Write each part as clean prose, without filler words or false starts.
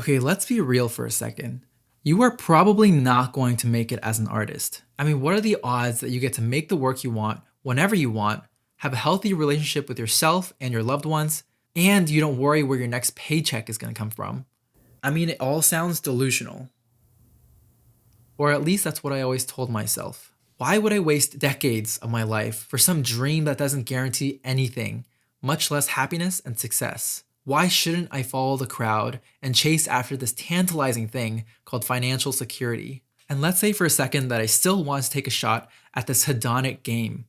Okay, let's be real for a second. You are probably not going to make it as an artist. I mean, what are the odds that you get to make the work you want whenever you want, have a healthy relationship with yourself and your loved ones, and you don't worry where your next paycheck is going to come from? I mean, it all sounds delusional. Or at least that's what I always told myself. Why would I waste decades of my life for some dream that doesn't guarantee anything, much less happiness and success? Why shouldn't I follow the crowd and chase after this tantalizing thing called financial security? And let's say for a second that I still want to take a shot at this hedonic game.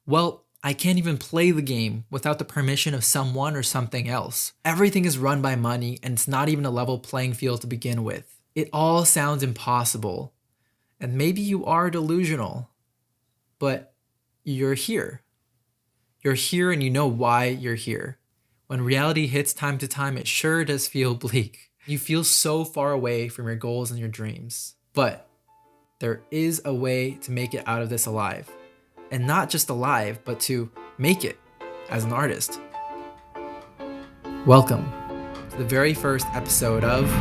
Well, I can't even play the game without the permission of someone or something else. Everything is run by money and it's not even a level playing field to begin with. It all sounds impossible. And maybe you are delusional, but you're here. You're here and you know why you're here. When reality hits time to time, it sure does feel bleak. You feel so far away from your goals and your dreams. But there is a way to make it out of this alive. And not just alive, but to make it as an artist. Welcome to the very first episode of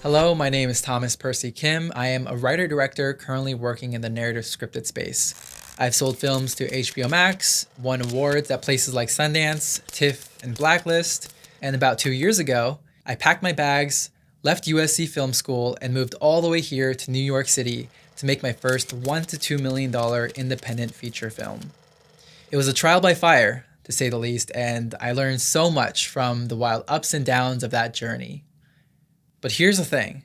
Hello, my name is Thomas Percy Kim. I am a writer-director currently working in the narrative scripted space. I've sold films to HBO Max, won awards at places like Sundance, TIFF, and Blacklist, and about 2 years ago, I packed my bags, left USC Film School, and moved all the way here to New York City to make my first $1 to $2 million independent feature film. It was a trial by fire, to say the least, and I learned so much from the wild ups and downs of that journey. But here's the thing.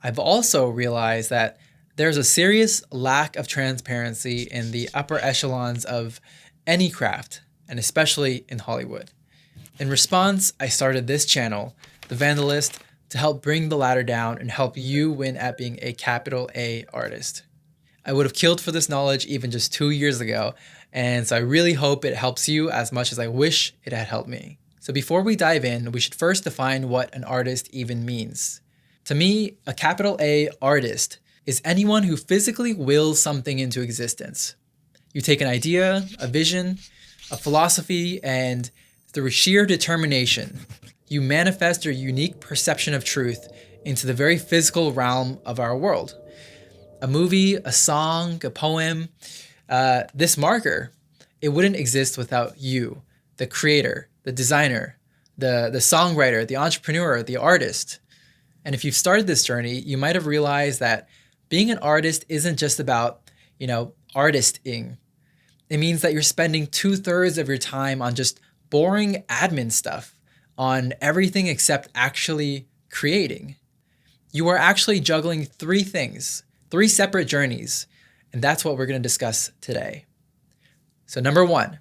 I've also realized that there's a serious lack of transparency in the upper echelons of any craft, and especially in Hollywood. In response, I started this channel, The Vandalist, to help bring the ladder down and help you win at being a capital A artist. I would have killed for this knowledge even just 2 years ago, and so I really hope it helps you as much as I wish it had helped me. So before we dive in, we should first define what an artist even means. To me, a capital A artist is anyone who physically wills something into existence. You take an idea, a vision, a philosophy, and through sheer determination, you manifest your unique perception of truth into the very physical realm of our world. A movie, a song, a poem, this marker, it wouldn't exist without you, the creator, the designer, the songwriter, the entrepreneur, the artist. And if you've started this journey, you might have realized that being an artist isn't just about, artisting. It means that you're spending 2/3 of your time on just boring admin stuff, on everything except actually creating. You are actually juggling 3 things, 3 separate journeys, and that's what we're going to discuss today. So number 1,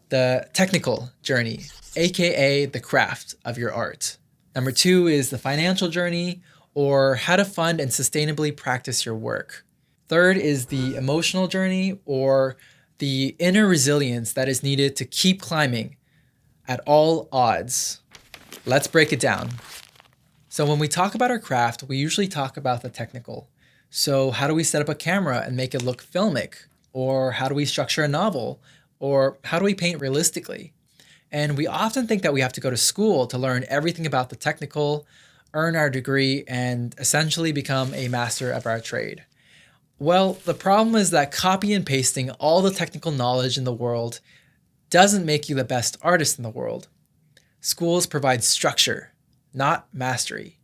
the technical journey, aka the craft of your art. Number 2 is the financial journey, or how to fund and sustainably practice your work. Third is the emotional journey, or the inner resilience that is needed to keep climbing at all odds. Let's break it down. So when we talk about our craft, we usually talk about the technical. So how do we set up a camera and make it look filmic? Or how do we structure a novel? Or how do we paint realistically? And we often think that we have to go to school to learn everything about the technical, earn our degree, and essentially become a master of our trade. Well, the problem is that copy and pasting all the technical knowledge in the world doesn't make you the best artist in the world. Schools provide structure, not mastery.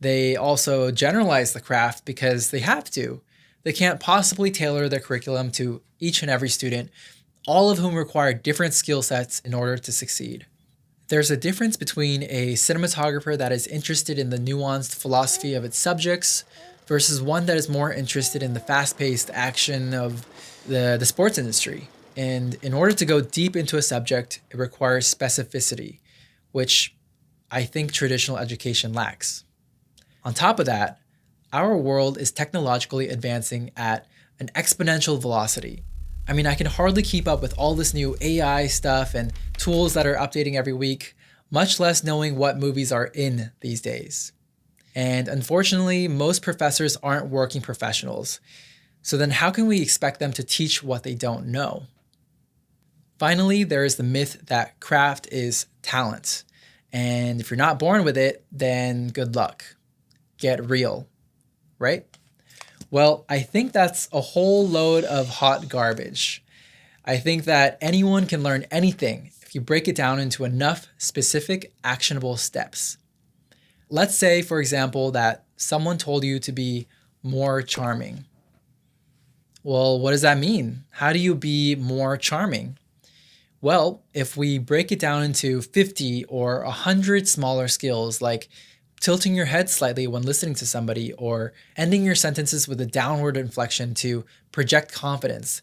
They also generalize the craft because they have to. They can't possibly tailor their curriculum to each and every student, all of whom require different skill sets in order to succeed. There's a difference between a cinematographer that is interested in the nuanced philosophy of its subjects versus one that is more interested in the fast-paced action of the sports industry. And in order to go deep into a subject, it requires specificity, which I think traditional education lacks. On top of that, our world is technologically advancing at an exponential velocity. I mean, I can hardly keep up with all this new AI stuff and tools that are updating every week, much less knowing what movies are in these days. And unfortunately, most professors aren't working professionals. So then how can we expect them to teach what they don't know? Finally, there is the myth that craft is talent. And if you're not born with it, then good luck. Get real, right? Well, I think that's a whole load of hot garbage. I think that anyone can learn anything if you break it down into enough specific, actionable steps. Let's say, for example, that someone told you to be more charming. Well, what does that mean? How do you be more charming? Well, if we break it down into 50 or 100 smaller skills, like tilting your head slightly when listening to somebody or ending your sentences with a downward inflection to project confidence,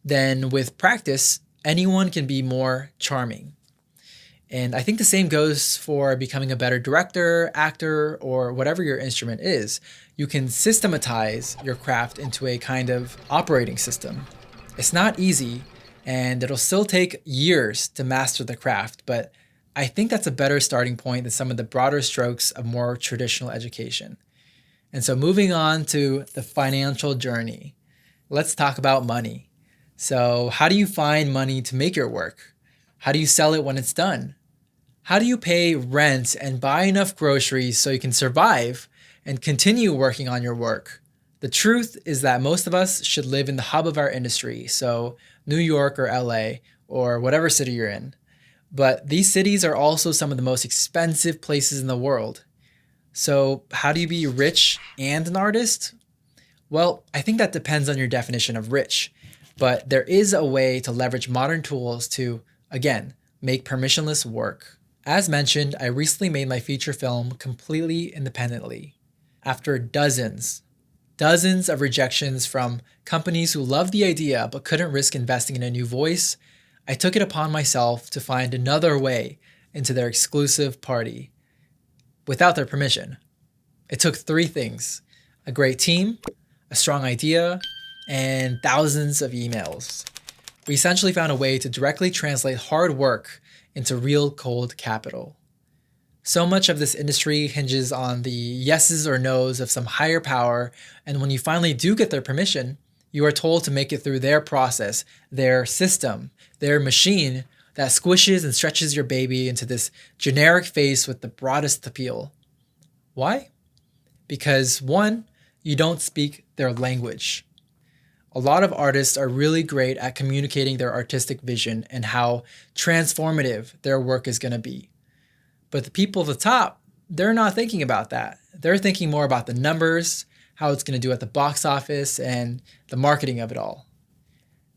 then with practice, anyone can be more charming. And I think the same goes for becoming a better director, actor, or whatever your instrument is. You can systematize your craft into a kind of operating system. It's not easy, and it'll still take years to master the craft, but I think that's a better starting point than some of the broader strokes of more traditional education. And so moving on to the financial journey, let's talk about money. So how do you find money to make your work? How do you sell it when it's done? How do you pay rent and buy enough groceries so you can survive and continue working on your work? The truth is that most of us should live in the hub of our industry, so New York or LA or whatever city you're in. But these cities are also some of the most expensive places in the world. So how do you be rich and an artist? Well, I think that depends on your definition of rich, but there is a way to leverage modern tools to, again, make permissionless work. As mentioned, I recently made my feature film completely independently. After dozens of rejections from companies who loved the idea but couldn't risk investing in a new voice, I took it upon myself to find another way into their exclusive party without their permission. It took 3 things: a great team, a strong idea, and thousands of emails. We essentially found a way to directly translate hard work into real cold capital. So much of this industry hinges on the yeses or nos of some higher power, and when you finally do get their permission, you are told to make it through their process, their system, their machine that squishes and stretches your baby into this generic face with the broadest appeal. Why? Because 1, you don't speak their language. A lot of artists are really great at communicating their artistic vision and how transformative their work is going to be. But the people at the top, they're not thinking about that. They're thinking more about the numbers, how it's going to do at the box office, and the marketing of it all.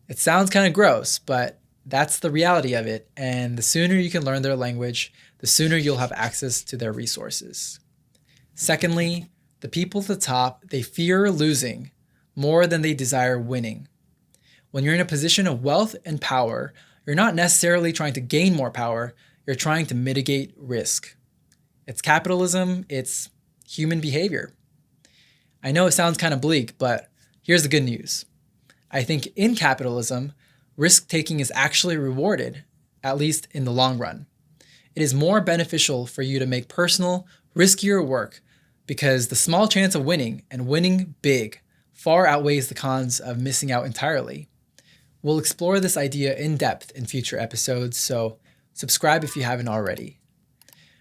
It sounds kind of gross, but that's the reality of it. And the sooner you can learn their language, the sooner you'll have access to their resources. Secondly, the people at the top, they fear losing more than they desire winning. When you're in a position of wealth and power, you're not necessarily trying to gain more power, you're trying to mitigate risk. It's capitalism, it's human behavior. I know it sounds kind of bleak, but here's the good news. I think in capitalism, risk-taking is actually rewarded, at least in the long run. It is more beneficial for you to make personal, riskier work because the small chance of winning, and winning big, far outweighs the cons of missing out entirely. We'll explore this idea in depth in future episodes, so subscribe if you haven't already.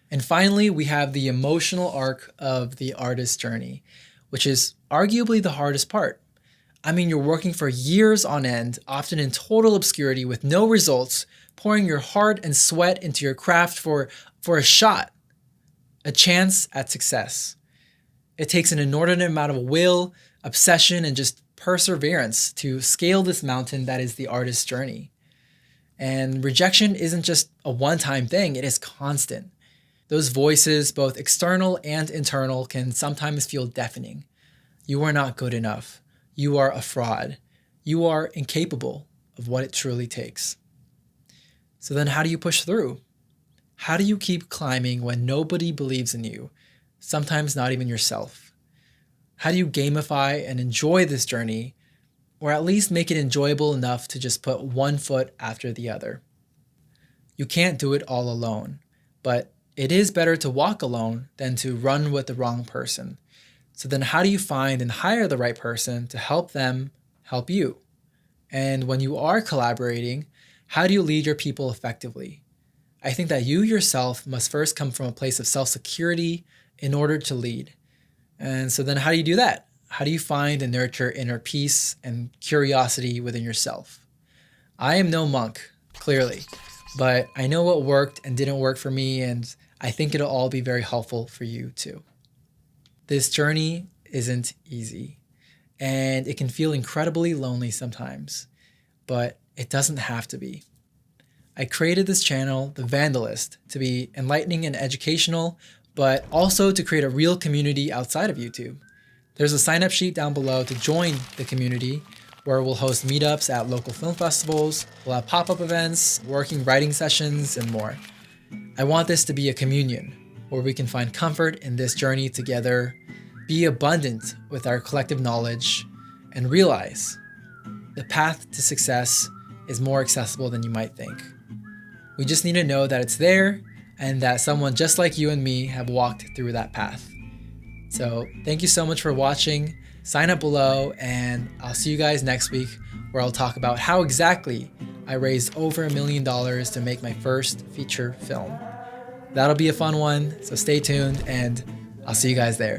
And finally, we have the emotional arc of the artist's journey, which is arguably the hardest part. I mean, you're working for years on end, often in total obscurity with no results, pouring your heart and sweat into your craft for a shot, a chance at success. It takes an inordinate amount of will, obsession, and just perseverance to scale this mountain that is the artist's journey. And rejection isn't just a one-time thing, it is constant. Those voices, both external and internal, can sometimes feel deafening. You are not good enough. You are a fraud. You are incapable of what it truly takes. So then how do you push through? How do you keep climbing when nobody believes in you? Sometimes not even yourself. How do you gamify and enjoy this journey, or at least make it enjoyable enough to just put one foot after the other? You can't do it all alone, but it is better to walk alone than to run with the wrong person. So then how do you find and hire the right person to help them help you? And when you are collaborating, how do you lead your people effectively? I think that you yourself must first come from a place of self-security in order to lead. And so then how do you do that? How do you find and nurture inner peace and curiosity within yourself? I am no monk, clearly, but I know what worked and didn't work for me, and I think it'll all be very helpful for you too. This journey isn't easy, and it can feel incredibly lonely sometimes, but it doesn't have to be. I created this channel, The Vandalist, to be enlightening and educational, but also to create a real community outside of YouTube. There's a sign-up sheet down below to join the community, where we'll host meetups at local film festivals, we'll have pop-up events, working writing sessions, and more. I want this to be a communion, where we can find comfort in this journey together, be abundant with our collective knowledge, and realize the path to success is more accessible than you might think. We just need to know that it's there and that someone just like you and me have walked through that path. So thank you so much for watching. Sign up below, and I'll see you guys next week, where I'll talk about how exactly I raised over $1 million to make my first feature film. That'll be a fun one, so stay tuned, and I'll see you guys there.